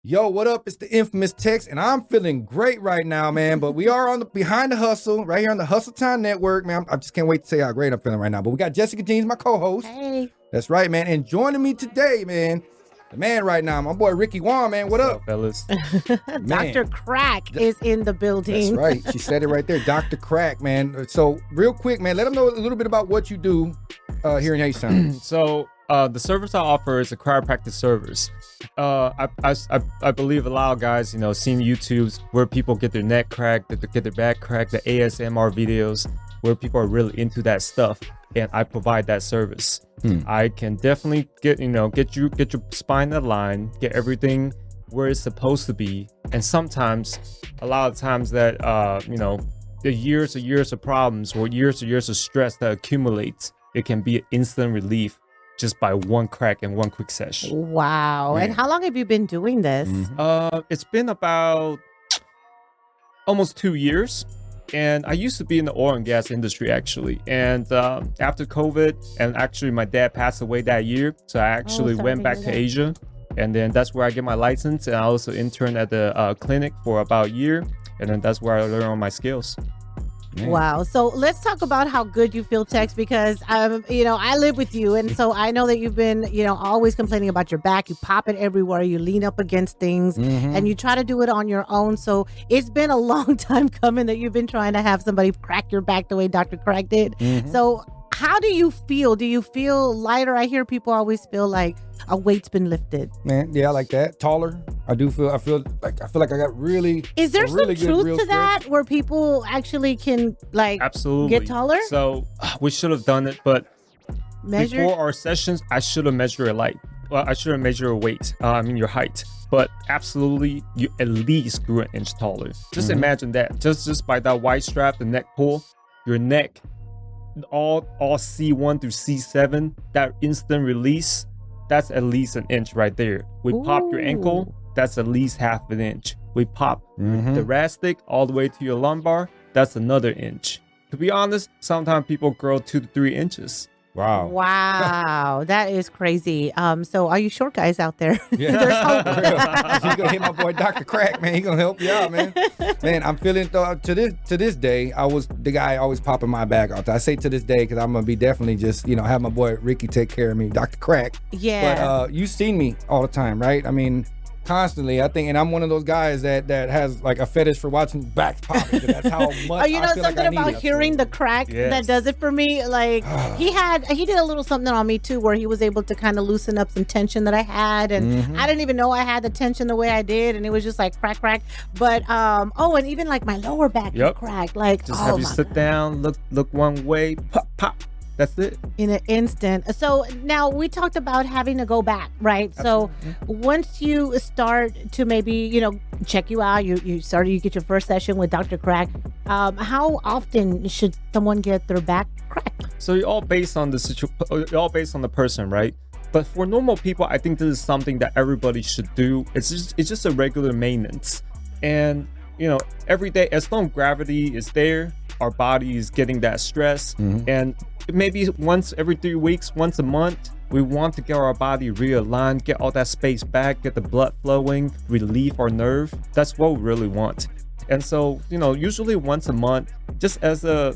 Yo, what up? It's the infamous Tex, and I'm feeling great right now, man. But we are on the Behind the Hustle, right here on the Hustle Time Network, man. I just can't wait to say how great I'm feeling right now. But we got Jessica Jeans, my co-host. Hey. That's right, man. And joining me today, man, the man right now, my boy Ricky Juan, man. What up, fellas? Dr. Crack is in the building. That's right. She said it right there, Dr. Crack, man. So real quick, man, let them know a little bit about what you do here in H-Town. So the service I offer is a chiropractic service. I believe a lot of guys, seen YouTubes where people get their neck cracked, get their back cracked, the ASMR videos where people are really into that stuff, and I provide that service. I can definitely get your spine in line, get everything where it's supposed to be, and sometimes, a lot of times that the years of problems or years of stress that accumulates, it can be an instant relief just by one crack and one quick session. Wow. Man. And how long have you been doing this? It's been about almost 2 years. And I used to be in the oil and gas industry, actually. And after COVID, and actually my dad passed away that year, so I actually went back to Asia. And then that's where I get my license. And I also interned at the clinic for about a year. And then that's where I learned all my skills. Man. Wow. So let's talk about how good you feel, Tex, because I live with you, and so I know that you've been always complaining about your back. You pop it everywhere, you lean up against things, and you try to do it on your own. So it's been a long time coming that you've been trying to have somebody crack your back the way Dr. Crack did. So how do you feel? Do you feel lighter? I hear people always feel like a weight's been lifted. Man, yeah, I like that. Taller. I feel like I got really. Is there some truth to that where people actually can absolutely get taller? So we should have done it, but before our sessions, I should have measured your height. Well, I should have measured your weight. Your height. But absolutely, you at least grew an inch taller. Just imagine that. Just by that white strap, the neck pull, your neck, all C1 through C7, that instant release, that's at least an inch right there. We pop your ankle, that's at least half an inch. We pop the thoracic all the way to your lumbar, that's another inch. To be honest, sometimes people grow 2 to 3 inches. Wow, that is crazy. So are you short guys out there? Yeah, there's hope. You're gonna hit my boy Dr. Crack, man. He's gonna help you out, man. Man, I'm feeling to this day. I was the guy always popping my back out. I say to this day because I'm gonna be definitely just have my boy Ricky take care of me, Dr. Crack. Yeah. But you've seen me all the time, right? I mean, constantly, I think, and I'm one of those guys that has like a fetish for watching backs popping. That's how much. You know, I feel something like about hearing the crack that does it for me. Like he did a little something on me too, where he was able to kind of loosen up some tension that I had, and I didn't even know I had the tension the way I did, and it was just like crack. But and even like my lower back cracked. Like just have you sit down, look one way, pop. That's it. In an instant. So now we talked about having to go back, right? Absolutely. So once you start to maybe, check you out, you get your first session with Dr. Crack. How often should someone get their back cracked? So you're all based on the person, right? But for normal people, I think this is something that everybody should do. It's just a regular maintenance. And, every day, as long as gravity is there, our body is getting that stress, and maybe once every 3 weeks, once a month, we want to get our body realigned, get all that space back, get the blood flowing, relieve our nerve. That's what we really want. And so, usually once a month, just as a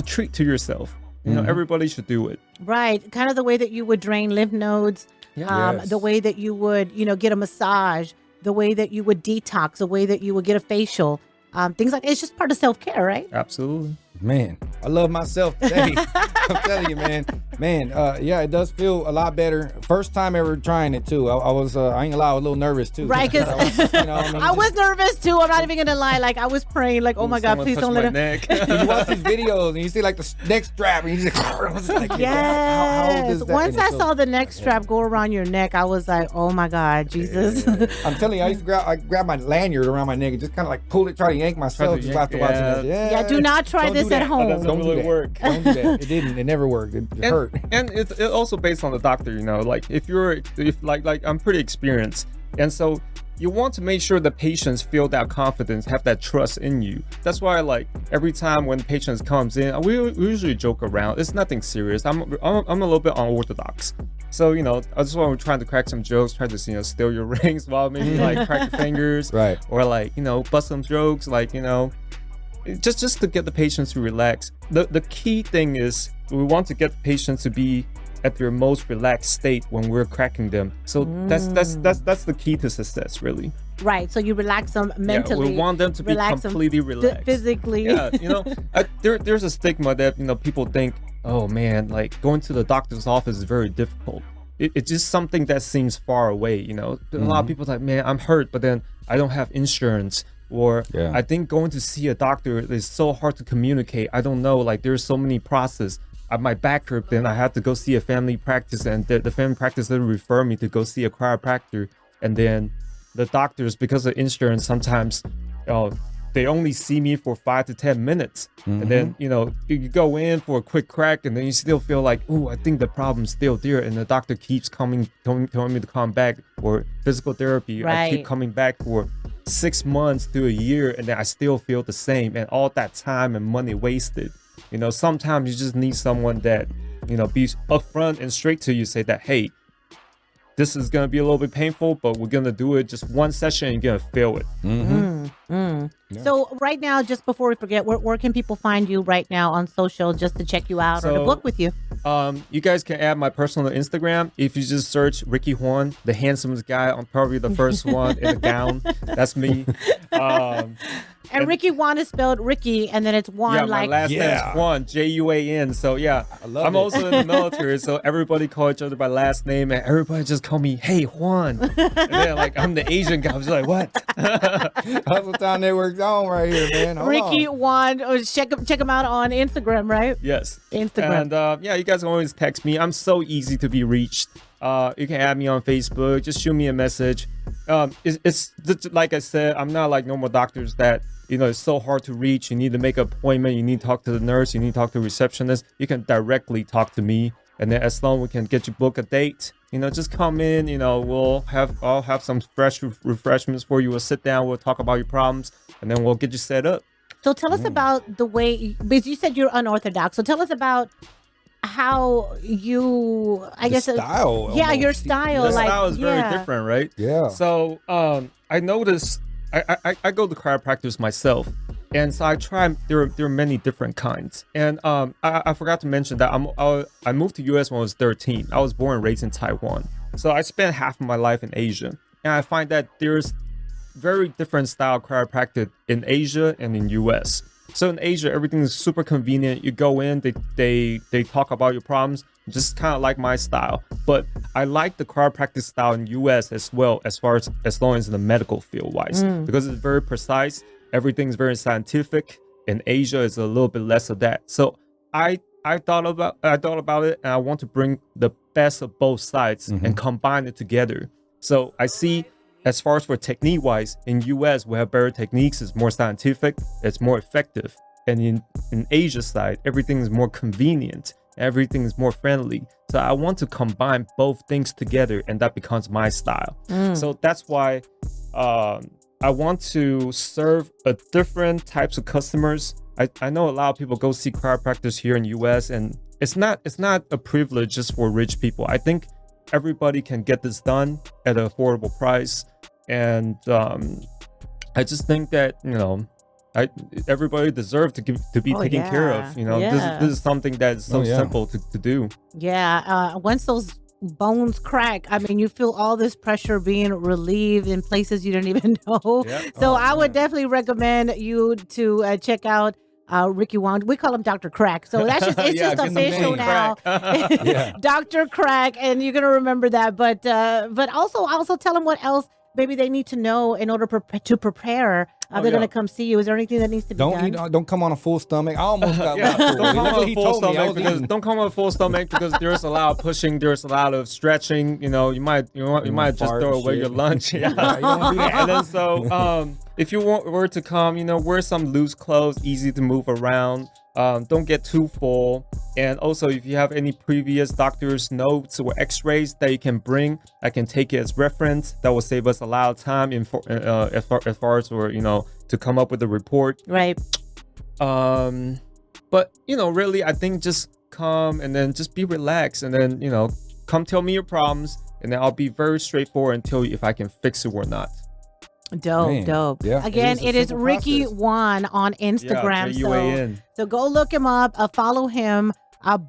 treat to yourself. Everybody should do it. Right. Kind of the way that you would drain lymph nodes, the way that you would, get a massage, the way that you would detox, the way that you would get a facial. Things like it's just part of self-care, right? Absolutely. Man, I love myself today. I'm telling you, man. It does feel a lot better. First time ever trying it too. I was, I ain't gonna lie, I was a little nervous too. Right, because I was nervous too. I'm not even gonna lie. Like I was praying, like, oh my God, please don't let him. You watch these videos and you see like the neck strap, and you just like, yes. Once I saw the neck strap go around your neck, I was like, oh my God, Jesus. I'm telling you, I used to grab my lanyard around my neck and just kind of like pull it, try to yank myself just after watching it. Yeah, do not try this at home. Don't really work. Don't do that. It didn't. It never worked. It hurt. And it's also based on the doctor. Like if I'm pretty experienced, and so you want to make sure the patients feel that confidence, have that trust in you. That's why, like, every time when patients comes in, we usually joke around. It's nothing serious. I'm a little bit unorthodox. So, I just want to try to crack some jokes, try to, steal your rings while maybe like crack your fingers. Right. Or like, bust some jokes, like, just to get the patients to relax. The key thing is we want to get the patients to be at their most relaxed state when we're cracking them. So that's the key to success, really. Right. So you relax them mentally. Yeah, we want them to be completely relaxed. Physically. Yeah. There's a stigma that, people think, oh man, like going to the doctor's office is very difficult. It's just something that seems far away. A lot of people are like, man, I'm hurt, but then I don't have insurance. Or I think going to see a doctor is so hard to communicate. I don't know, like there's so many processes. My back hurt, then I had to go see a family practice, and the family practice didn't refer me to go see a chiropractor. And then the doctors, because of insurance, sometimes they only see me for 5 to 10 minutes. And then, you go in for a quick crack, and then you still feel like, oh, I think the problem's still there. And the doctor keeps telling me to come back for physical therapy. Right. I keep coming back for 6 months to a year, and then I still feel the same. And all that time and money wasted. Sometimes you just need someone that, be upfront and straight to you, say that, hey, this is going to be a little bit painful, but we're going to do it just one session and you're going to feel it. Yeah. So right now, just before we forget, where can people find you right now on social just to check you out or to book with you? You guys can add my personal Instagram. If you just search Ricky Juan, the handsomest guy, I'm probably the first one in a gown. That's me. And Ricky Juan is spelled Ricky, and then it's Juan. Yeah, my last name is Juan, Juan. So yeah, I'm also in the military, so everybody call each other by last name, and everybody just call me, hey, Juan. And then like I'm the Asian guy. I was like, what? Hustle Time Network's on right here, man. Hold Ricky on. Juan, check him out on Instagram, right? Yes. Instagram. And you guys can always text me. I'm so easy to be reached. You can add me on Facebook. Just shoot me a message. It's like I said, I'm not like normal doctors that, it's so hard to reach. You need to make an appointment. You need to talk to the nurse. You need to talk to the receptionist. You can directly talk to me. And then as long as we can get you book a date, just come in, I'll have some fresh refreshments for you. We'll sit down. We'll talk about your problems, and then we'll get you set up. So tell us about the way, because you said you're unorthodox. So tell us about how you, style. Yeah, almost. your style. The style is very different, right? Yeah. So I noticed I go to chiropractors myself, and so I try. There are many different kinds, and I forgot to mention that I moved to US when I was 13. I was born and raised in Taiwan, so I spent half of my life in Asia, and I find that there's very different style chiropractic in Asia and in US. So in Asia, everything is super convenient. You go in, they talk about your problems, just kind of like my style. But I like the chiropractic style in US as well, as long as in the medical field wise, because it's very precise. Everything's very scientific. In Asia, it's a little bit less of that. So I thought about it, and I want to bring the best of both sides and combine it together. So I see, as far as for technique wise, in US we have better techniques. It's more scientific, it's more effective. And in Asia side, everything is more convenient, everything is more friendly. So I want to combine both things together, and that becomes my style. So that's why I want to serve a different types of customers. I know a lot of people go see chiropractors here in US, and it's not a privilege just for rich people. I think everybody can get this done at an affordable price, and I just think that everybody deserves to be taken care of. This is something that is so simple to do. Yeah, once those bones crack, I mean, you feel all this pressure being relieved in places you didn't even know. Yep. So I would definitely recommend you to check out Ricky Juan. We call him Dr. Crack. So that's just, it's just official now. Dr. Crack. And you're going to remember that. But also tell them what else maybe they need to know in order to prepare. They're going to come see you. Is there anything that needs to be done? Don't come on a full stomach. I almost got Don't come on a full stomach because there's a lot of pushing. There's a lot of stretching. You might just throw away your lunch. And then so if you were to come, wear some loose clothes, easy to move around. Don't get too full. And also, if you have any previous doctor's notes or x-rays that you can bring, I can take it as reference. That will save us a lot of time as far as for, to come up with a report. Right. But, really, I think just come and then just be relaxed, and then, come tell me your problems, and then I'll be very straightforward and tell you if I can fix it or not. Dope. Yeah. Again, it is Ricky process. Juan on Instagram. Yeah, so go look him up, follow him.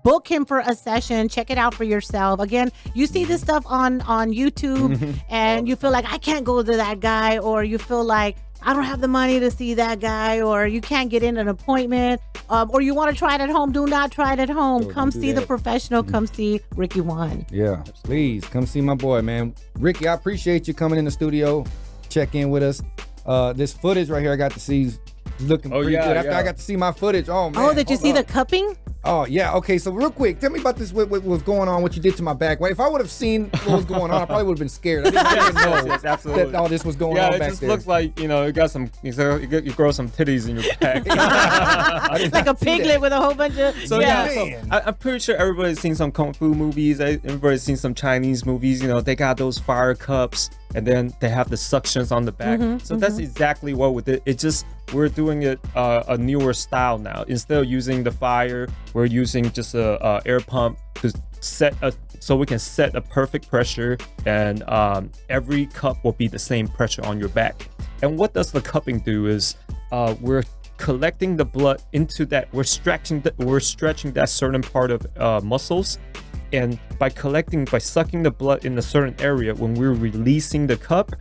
Book him for a session. Check it out for yourself. Again, you see this stuff on YouTube and you feel like I can't go to that guy, or you feel like I don't have the money to see that guy, or you can't get in an appointment, or you want to try it at home. Do not try it at home. Come see the professional. Come see Ricky Juan. Yeah, please come see my boy, man. Ricky, I appreciate you coming in the studio, check in with us. This footage right here I got to see is looking pretty good. After I got to see my footage, oh man. Oh, did you see the cupping? Oh yeah, okay. So real quick, tell me about this. What was going on? What you did to my back? Well, if I would have seen what was going on, I probably would have been scared. I didn't know Yes, absolutely. that all this was going on Yeah, it back just there. looks like, you grow some titties in your back. Like a piglet with a whole bunch of. So Man. I'm pretty sure everybody's seen some kung fu movies. Everybody's seen some Chinese movies. They got those fire cups, and then they have the suctions on the back. So that's exactly what we did. We're doing it a newer style now. Instead of using the fire, we're using just a air pump to so we can set a perfect pressure, and every cup will be the same pressure on your back. And what does the cupping do is we're collecting the blood into that. We're stretching that certain part of muscles, and by sucking the blood in a certain area, when we're releasing the cup,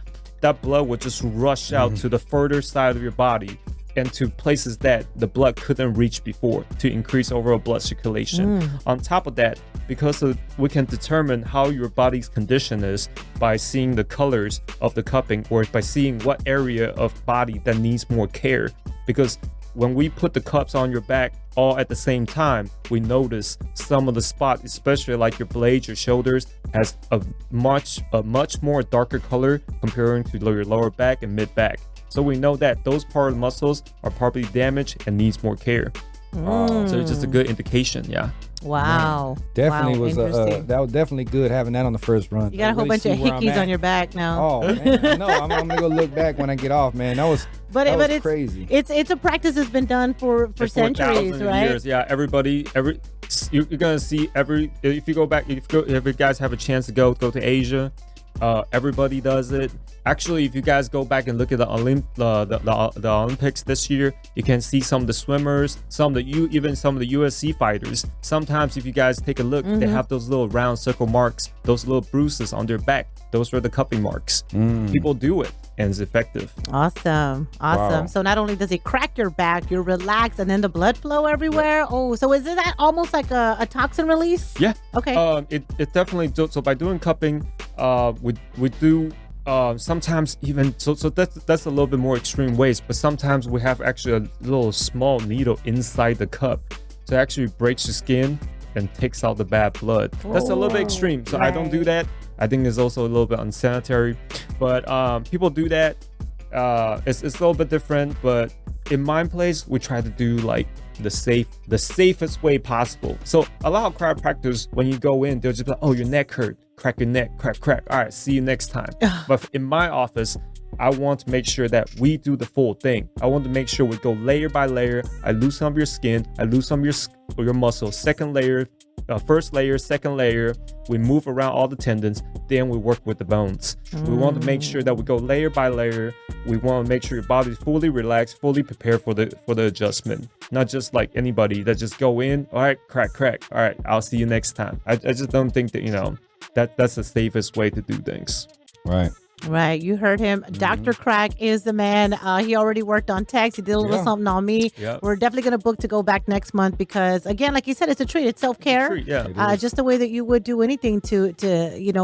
that blood will just rush out to the further side of your body and to places that the blood couldn't reach before, to increase overall blood circulation. On top of that, because we can determine how your body's condition is by seeing the colors of the cupping, or by seeing what area of body that needs more care. Because when we put the cups on your back all at the same time, we notice some of the spots, especially like your blades, your shoulders, has a much more darker color comparing to your lower back and mid back. So we know that those part of the muscles are probably damaged and needs more care. So it's just a good indication. Yeah. Wow. Definitely was interesting. that was definitely good having that on the first run. You got a whole bunch of hickeys on your back now. Oh man, no, I'm gonna go look back when I get off, man. That was it's crazy. It's a practice that's been done for centuries, right? Years. Yeah, you're gonna see if you go back, if you guys have a chance to go to Asia, everybody does it. Actually, if you guys go back and look at the Olympics this year, you can see some of the swimmers, even some of the UFC fighters. Sometimes if you guys take a look, they have those little round circle marks, those little bruises on their back. Those are the cupping marks. People do it, and it's effective. Awesome. Wow. So not only does it crack your back, you're relaxed, and then the blood flow everywhere. Oh, so is that almost like a toxin release? Yeah. Okay. It definitely do. So by doing cupping, we do sometimes even so that's a little bit more extreme ways, but sometimes we have actually a little small needle inside the cup to actually breaks the skin and takes out the bad blood. That's a little bit extreme, so I don't do that. I think it's also a little bit unsanitary, but people do that. It's a little bit different, but in my place we try to do like the safest way possible. So a lot of chiropractors, when you go in, they'll just be like, oh, your neck hurt, crack your neck, crack. All right, see you next time. But in my office, I want to make sure that we do the full thing. I want to make sure we go layer by layer. I loosen up your skin, I loosen up your muscles. Second layer, first layer, second layer. We move around all the tendons, then we work with the bones. We want to make sure that we go layer by layer. We want to make sure your body's fully relaxed, fully prepared for the adjustment. Not just like anybody that just go in, all right, crack. All right, I'll see you next time. I just don't think that that's the safest way to do things. Right, you heard him. Dr. Crack is the man. He already worked on text. He did a little something on me. Yep. We're definitely going to book to go back next month because, again, like you said, it's a treat. It's self-care. Just the way that you would do anything to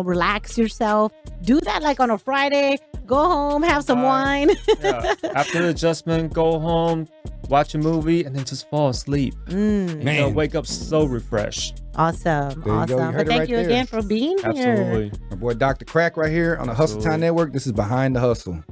relax yourself. Do that like on a Friday. Go home, have some wine. After the adjustment, go home, watch a movie, and then just fall asleep. Wake up so refreshed. Awesome. But Thank you again for being here. Absolutely. My boy Dr. Crack right here on the Hustle Time Network. This is Behind the Hustle.